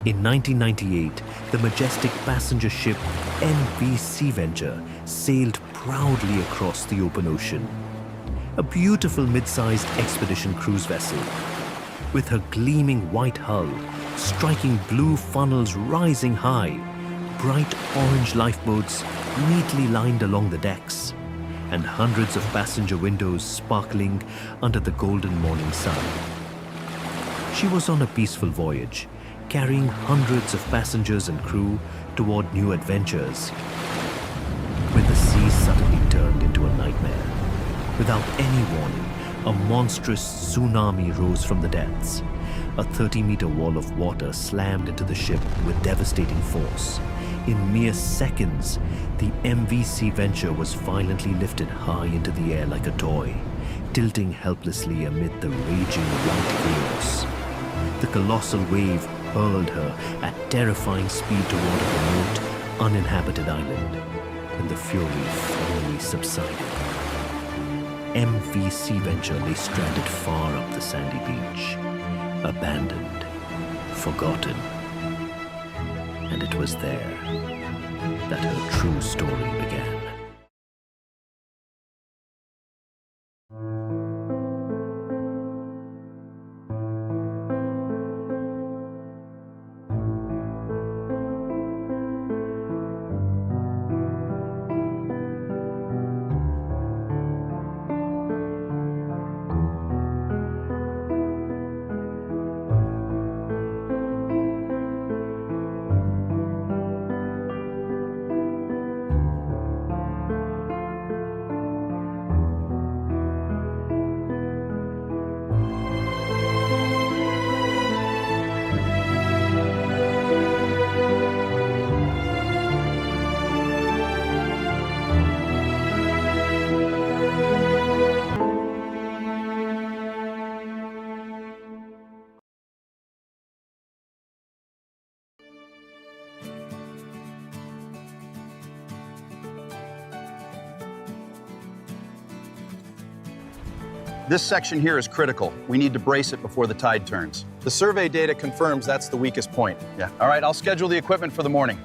In 1998, the majestic passenger ship MV Sea Venture sailed proudly across the open ocean. A beautiful mid-sized expedition cruise vessel. With her gleaming white hull, striking blue funnels rising high, bright orange lifeboats neatly lined along the decks, and hundreds of passenger windows sparkling under the golden morning sun. She was on a peaceful voyage, carrying hundreds of passengers and crew toward new adventures, when the sea suddenly turned into a nightmare. Without any warning, a monstrous tsunami rose from the depths. A 30-meter wall of water slammed into the ship with devastating force. In mere seconds, the MV Sea Venture was violently lifted high into the air like a toy, tilting helplessly amid the raging white chaos. The colossal wave hurled her at terrifying speed toward a remote, uninhabited island, and the fury finally subsided. MV Sea Venture lay stranded far up the sandy beach, abandoned, forgotten. And it was there that her true story began. This section here is critical. We need to brace it before the tide turns. The survey data confirms that's the weakest point. Yeah. All right, I'll schedule the equipment for the morning.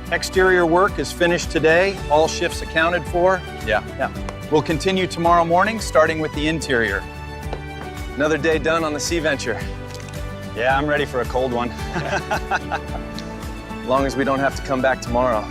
Exterior work is finished today, all shifts accounted for. Yeah. We'll continue tomorrow morning, starting with the interior. Another day done on the Sea Venture. Yeah, I'm ready for a cold one. As long as we don't have to come back tomorrow.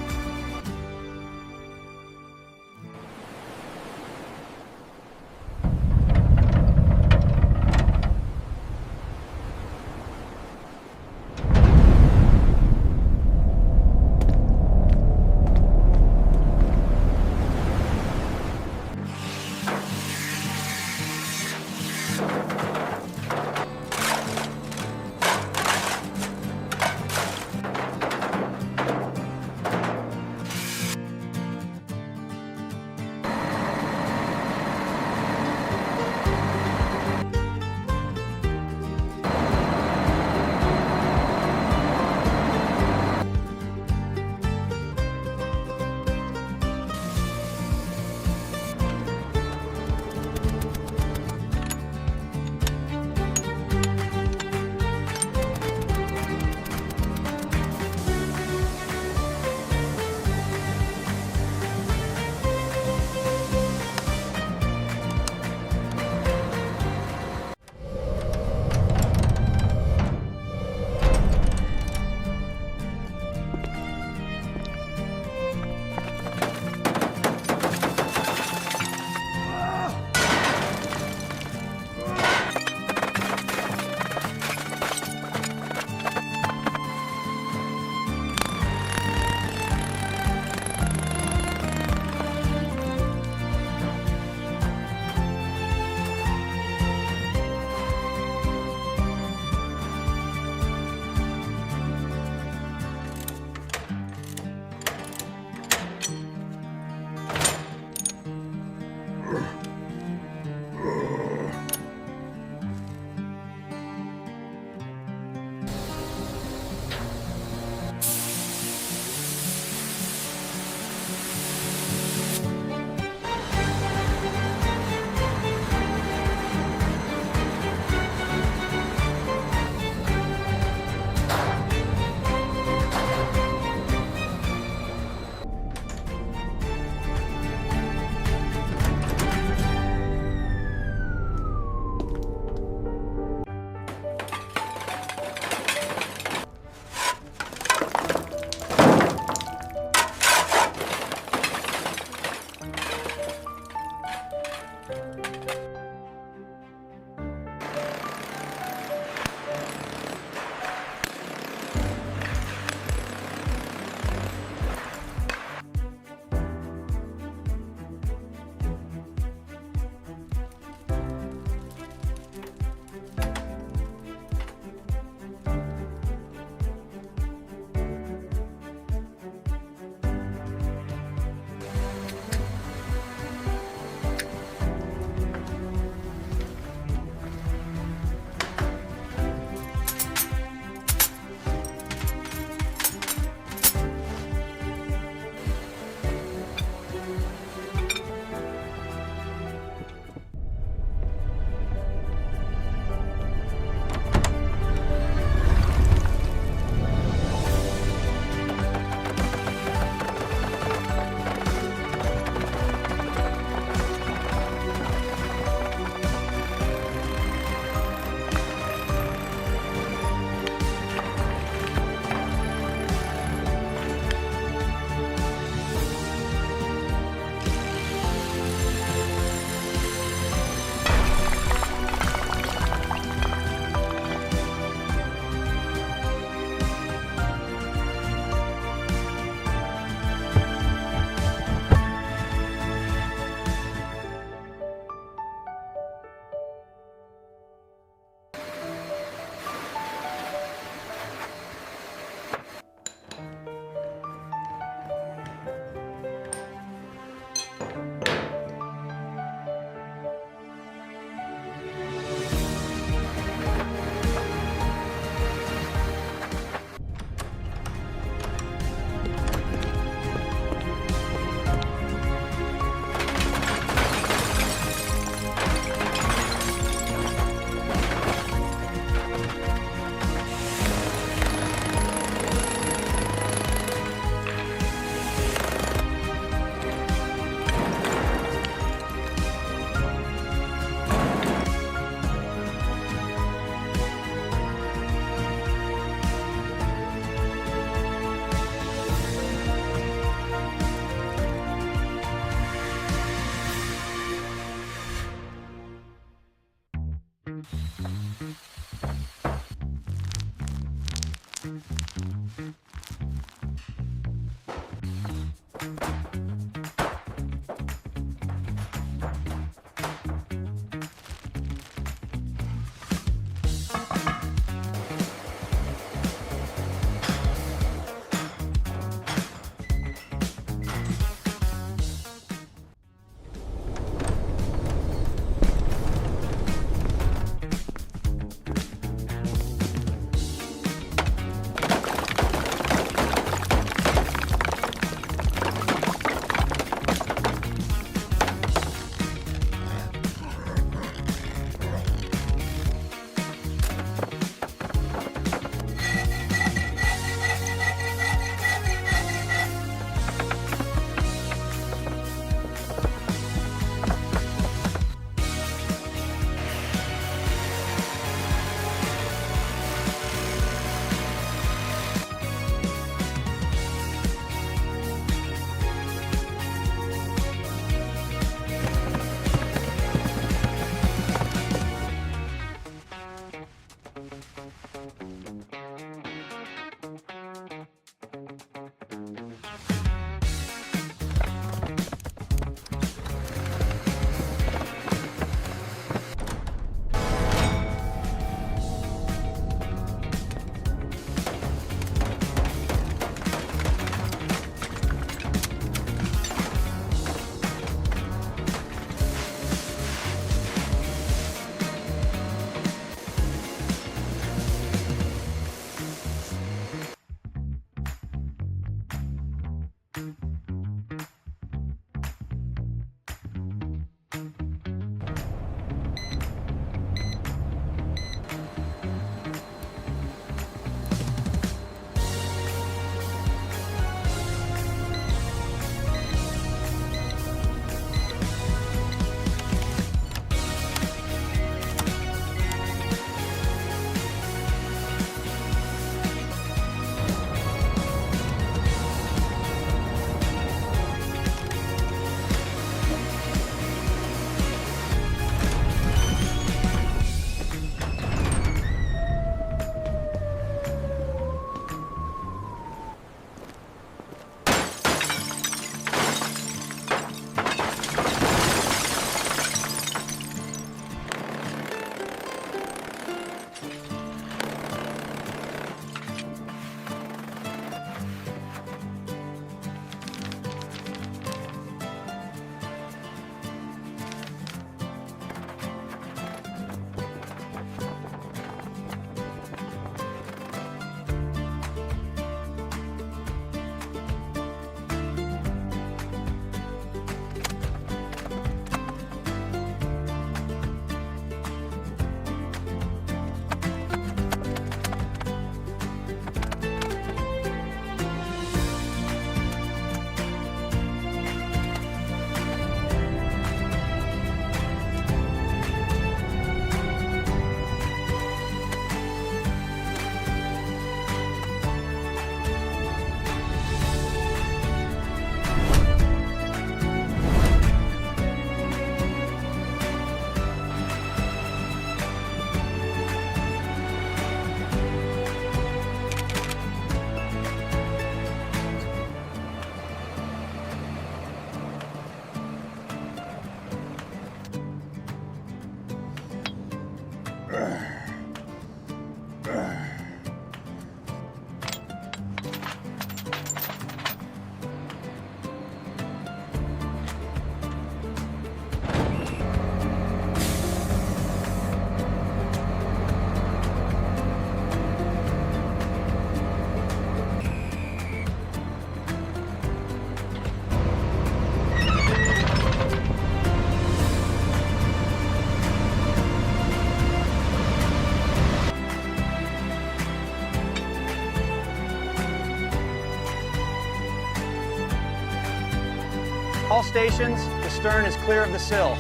All stations, the stern is clear of the sill.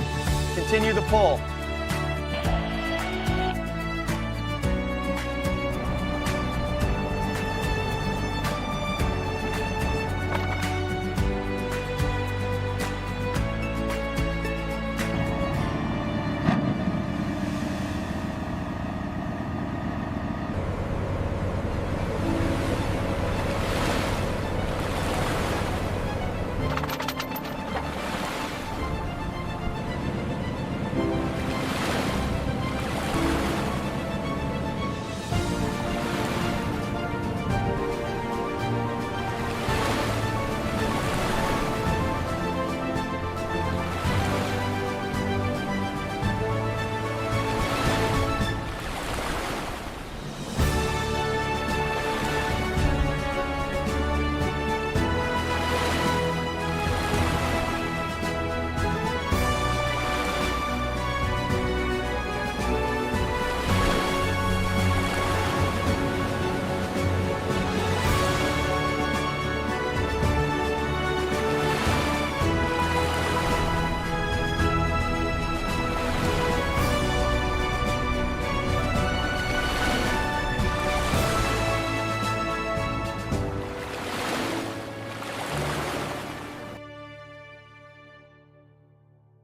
Continue the pull.